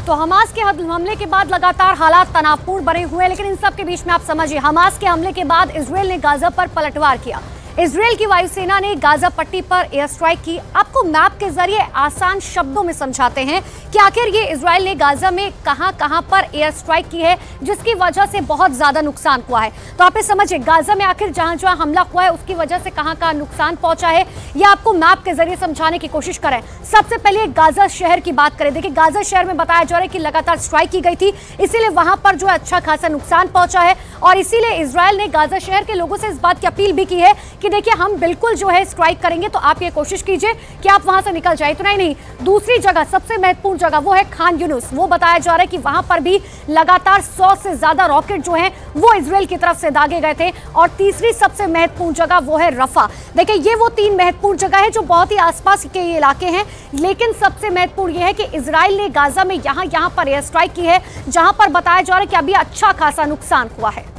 तो हमास के हमले के बाद लगातार हालात तनावपूर्ण बने हुए हैं, लेकिन इन सब के बीच में आप समझिए, हमास के हमले के बाद इजरायल ने गाजा पर पलटवार किया। इजरायल की वायुसेना ने गाजा पट्टी पर एयर स्ट्राइक की। आपको मैप के जरिए आसान शब्दों में समझाते हैं कि आखिर ये इजरायल ने गाजा में कहां पर एयर स्ट्राइक की है, जिसकी वजह से बहुत ज्यादा नुकसान हुआ है। तो आप समझिए, गाजा में आखिर जहां हमला हुआ है उसकी वजह से कहां नुकसान पहुंचा है, यह आपको मैप के जरिए समझाने की कोशिश करें। सबसे पहले गाजा शहर की बात करें। देखिए, गाजा शहर में बताया जा रहा है कि लगातार स्ट्राइक की गई थी, इसीलिए वहां पर जो है अच्छा खासा नुकसान पहुंचा है, और इसीलिए इजरायल ने गाजा शहर के लोगों से इस बात की अपील भी की है कि देखिए, हम बिल्कुल जो है स्ट्राइक करेंगे, तो आप ये कोशिश कीजिए कि आप वहां से निकल जाए। इतना ही नहीं, दूसरी जगह, सबसे महत्वपूर्ण जगह वो है खान यूनुस। वो बताया जा रहा है कि वहां पर भी लगातार 100 से ज्यादा रॉकेट जो हैं वो इजरायल की तरफ से दागे गए थे। और तीसरी सबसे महत्वपूर्ण जगह वो है रफा। देखिए, ये वो 3 महत्वपूर्ण जगह है जो बहुत ही आसपास के इलाके हैं, लेकिन सबसे महत्वपूर्ण यह है कि इजरायल ने गाजा में यहां पर एयर स्ट्राइक की है, जहां पर बताया जा रहा है कि अभी अच्छा खासा नुकसान हुआ है।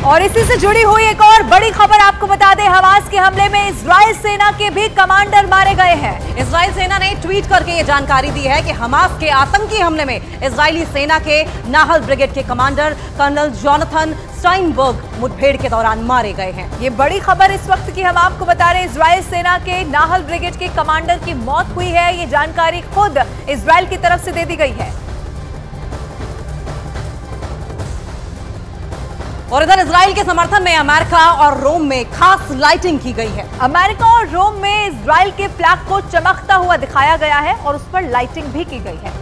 और इसी से जुड़ी हुई एक और बड़ी खबर आपको बता दें, हमास के हमले में इजरायल सेना के भी कमांडर मारे गए हैं। इजरायल सेना ने ट्वीट करके ये जानकारी दी है कि हमास के आतंकी हमले में इजरायली सेना के नाहल ब्रिगेड के कमांडर कर्नल जोनाथन स्टाइनबर्ग मुठभेड़ के दौरान मारे गए हैं। ये बड़ी खबर इस वक्त की हम आपको बता रहे हैं, इजरायल सेना के नाहल ब्रिगेड के कमांडर की मौत हुई है। ये जानकारी खुद इजरायल की तरफ से दे दी गई है। और इधर इजराइल के समर्थन में अमेरिका और रोम में खास लाइटिंग की गई है। अमेरिका और रोम में इजराइल के फ्लैग को चमकता हुआ दिखाया गया है और उस पर लाइटिंग भी की गई है।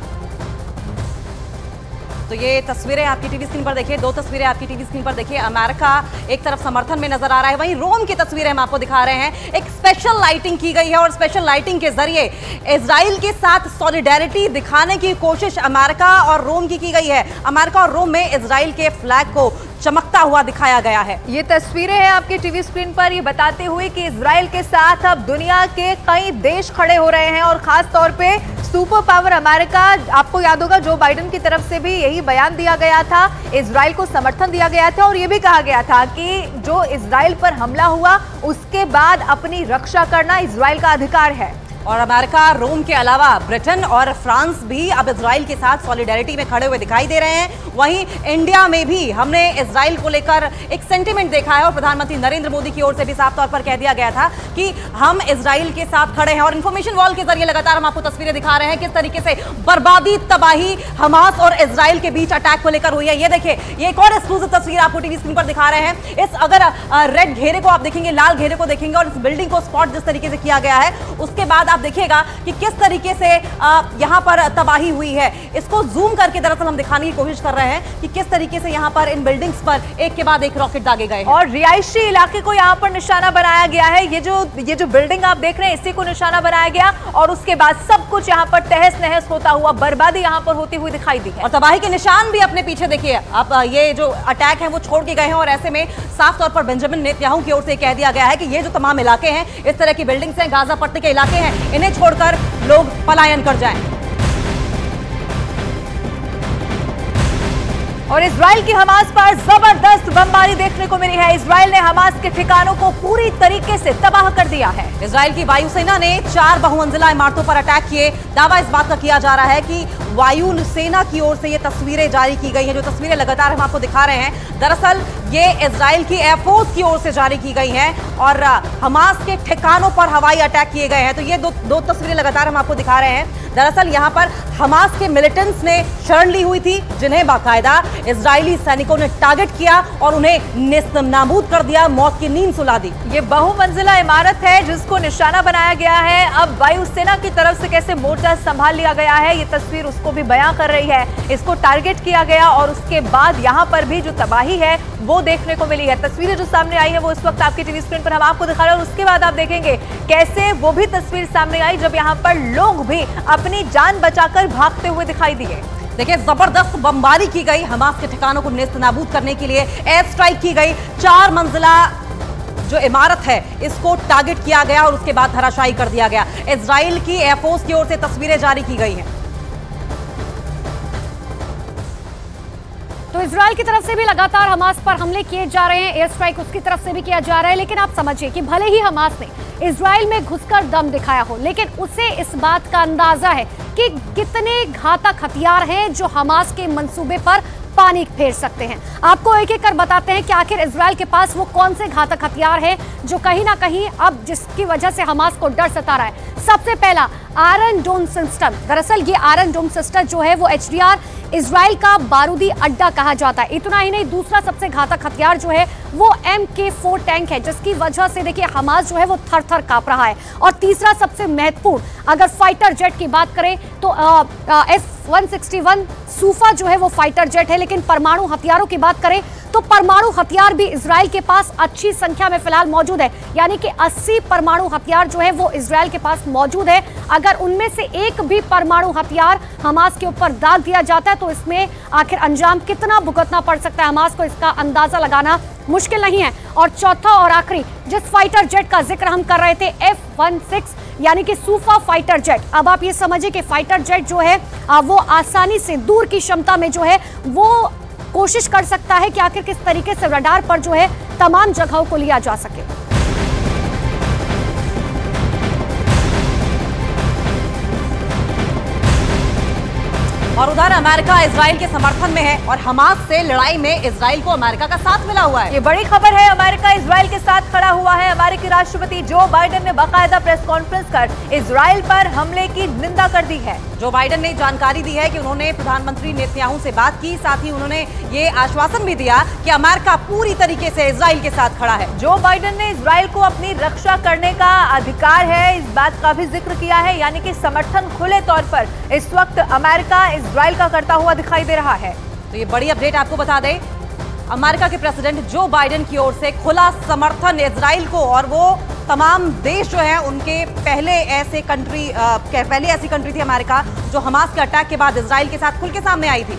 तो ये तस्वीरें आपकी टीवी स्क्रीन पर देखिए, 2 तस्वीरें आपकी टीवी स्क्रीन पर देखिए। अमेरिका एक तरफ समर्थन में नजर आ रहा है, वहीं रोम की तस्वीरें हम आपको दिखा रहे हैं। एक स्पेशल लाइटिंग की गई है और स्पेशल लाइटिंग के जरिए इजराइल के साथ सॉलिडेरिटी दिखाने की कोशिश अमेरिका और रोम की गई है। अमेरिका और रोम में इजराइल के फ्लैग को चमकता हुआ दिखाया गया है। ये तस्वीरें हैं आपकी टीवी स्क्रीन पर, ये बताते हुए कि इजराइल के साथ अब दुनिया के कई देश खड़े हो रहे हैं, और खास तौर पे सुपर पावर अमेरिका। आपको याद होगा, जो बाइडेन की तरफ से भी यही बयान दिया गया था, इजराइल को समर्थन दिया गया था, और ये भी कहा गया था कि जो इजराइल पर हमला हुआ उसके बाद अपनी रक्षा करना इजराइल का अधिकार है। और अमेरिका, रोम के अलावा ब्रिटेन और फ्रांस भी अब इजराइल के साथ सॉलिडेरिटी में खड़े हुए दिखाई दे रहे हैं। वहीं इंडिया में भी हमने इजराइल को लेकर एक सेंटीमेंट देखा है, और प्रधानमंत्री नरेंद्र मोदी की ओर से भी साफ तौर पर कह दिया गया था कि हम इजराइल के साथ खड़े हैं। और इंफॉर्मेशन वॉल के जरिए लगातार हम आपको तस्वीरें दिखा रहे हैं किस तरीके से बर्बादी, तबाही हमास और इजराइल के बीच अटैक को लेकर हुई है। ये देखिए, ये एक और एक्सक्लूसिव तस्वीर आपको टीवी स्क्रीन पर दिखा रहे हैं। इस अगर रेड घेरे को आप देखेंगे, लाल घेरे को देखेंगे, और इस बिल्डिंग को स्पॉट जिस तरीके से किया गया है, उसके बाद आप देखिएगा कि किस तरीके से यहां पर तबाही हुई है। इसको जूम करके दरअसल हम दिखाने की कोशिश कर रहे हैं कि किस तरीके से यहां पर इन बिल्डिंग्स पर एक के बाद एक रॉकेट दागे गए हैं। और रिहायशी इलाके को यहां पर निशाना बनाया गया है। ये जो बिल्डिंग आप देख रहे हैं, इसी को निशाना बनाया गया, और उसके बाद सब कुछ यहां पर तहस नहस होता हुआ, बर्बादी यहां पर होती हुई दिखाई दी है। और तबाही के निशान भी अपने पीछे देखिए आप। ये जो अटैक है वो छोड़ के गए हैं, और ऐसे में साफ तौर पर बेंजामिन नेतन्याहू की ओर से कह दिया गया है कि ये जो तमाम इलाके हैं, इस तरह की बिल्डिंग्स हैं, गाजा पट्टी के इलाके हैं, इन्हें छोड़कर लोग पलायन कर जाएं। और इजराइल की हमास पर जबरदस्त बमबारी देखने को मिली है। इजराइल ने हमास के ठिकानों को पूरी तरीके से तबाह कर दिया है। इजराइल की वायुसेना ने 4 बहुमंजिला इमारतों पर अटैक किए। दावा इस बात का किया जा रहा है कि वायुसेना की ओर से ये तस्वीरें जारी की गई हैं। जो तस्वीरें लगातार हम आपको दिखा रहे हैं, दरअसल ये इजराइल की एयरफोर्स की ओर से जारी की गई हैं, और हमास के ठिकानों पर हवाई अटैक किए गए हैं। तो ये दो तस्वीरें लगातार हम आपको दिखा रहे हैं। दरअसल यहाँ पर हमास के मिलिटेंट्स ने शरण ली हुई थी, जिन्हें बाकायदा इजरायली सैनिकों ने टारगेट किया और उन्हें नेस्तनाबूद कर दिया, मौत की नींद सुला दी। ये बहुमंजिला इमारत है जिसको निशाना बनाया गया है। अब वायुसेना की तरफ से कैसे मोर्चा संभाल लिया गया है, ये तस्वीर उसको भी बयां कर रही है। इसको टारगेट किया गया, और उसके बाद यहाँ पर भी जो तबाही है वो देखने को मिली है। तस्वीरें जो सामने आई है वो इस वक्त आपकी टीवी स्क्रीन पर हम आपको दिखा रहे हैं, और उसके बाद आप देखेंगे कैसे वो भी तस्वीर सामने आई जब यहाँ पर लोग भी अपनी जान बचाकर भागते हुए दिखाई दिए। देखिए, जबरदस्त बमबारी की गई, हमास के ठिकानों को नेस्तनाबूद करने के लिए एयर स्ट्राइक की गई। 4 मंजिला जो इमारत है इसको टारगेट किया गया और उसके बाद धराशायी कर दिया गया। इजराइल की एयरफोर्स की ओर से तस्वीरें जारी की गई हैं। तो इजराइल की तरफ से भी लगातार हमास पर हमले किए जा रहे हैं, एयर स्ट्राइक उसकी तरफ से भी किया जा रहा है। लेकिन आप समझिए कि भले ही हमास ने इजराइल में घुसकर दम दिखाया हो, लेकिन उसे इस बात का अंदाजा है कि कितने घातक हथियार हैं जो हमास के मंसूबे पर पानी फेर सकते हैं। आपको एक एक कर बताते हैं कि आखिर इजराइल के पास वो कौन से घातक हथियार हैं जो कहीं ना कहीं अब जिसकी वजह से हमास को डर सता रहा है। सबसे पहला आयरन डोम सिस्टम। दरअसल ये आयरन डोम सिस्टम जो है वो HDR इजराइल का बारूदी अड्डा कहा जाता है। इतना ही नहीं, दूसरा सबसे घातक हथियार जो है वो MK4 टैंक है, जिसकी वजह से देखिए हमास जो है वो थर थर कांप रहा है। और तीसरा सबसे महत्वपूर्ण अगर फाइटर जेट की बात करें तो F-161 सूफा जो है वो फाइटर जेट है। लेकिन परमाणु हथियारों की बात करें तो परमाणु हथियार भी इजराइल के पास अच्छी संख्या में फिलहाल मौजूद है, यानी कि 80 परमाणु हथियार जो है वो इजराइल के पास मौजूद है। अगर उनमें से एक भी परमाणु हथियार हमास के ऊपर दाग दिया जाता है तो इसमें आखिर अंजाम कितना भुगतना पड़ सकता है हमास को, इसका अंदाजा लगाना मुश्किल नहीं है। और चौथा और आखिरी जिस फाइटर जेट का जिक्र हम कर रहे थे, F-16 यानी कि सूफा फाइटर जेट। अब आप ये समझिए कि फाइटर जेट जो है वो आसानी से दूर की क्षमता में जो है वो कोशिश कर सकता है कि आखिर किस तरीके से रडार पर जो है तमाम जगहों को लिया जा सके। और उधर अमेरिका इजराइल के समर्थन में है और हमास से लड़ाई में इजराइल को अमेरिका का साथ मिला हुआ है। ये बड़ी खबर है, अमेरिका इजराइल के साथ खड़ा हुआ है। अमेरिकी राष्ट्रपति जो बाइडेन ने बाकायदा प्रेस कॉन्फ्रेंस कर इजराइल पर हमले की निंदा कर दी है। जो बाइडेन ने जानकारी दी है कि उन्होंने प्रधानमंत्री नेतन्याहू से बात की, साथ ही उन्होंने ये आश्वासन भी दिया कि अमेरिका पूरी तरीके से इजराइल के साथ खड़ा है। जो बाइडेन ने इजराइल को अपनी रक्षा करने का अधिकार है, इस बात का भी जिक्र किया है, यानी कि समर्थन खुले तौर पर इस वक्त अमेरिका इजराइल का करता हुआ दिखाई दे रहा है। तो ये बड़ी अपडेट आपको बता दें, अमेरिका के प्रेसिडेंट जो बाइडेन की ओर से खुला समर्थन इजराइल को, और वो तमाम देश जो है उनके पहले ऐसी कंट्री थी अमेरिका जो हमास के अटैक के बाद इजराइल के साथ खुल के सामने आई थी।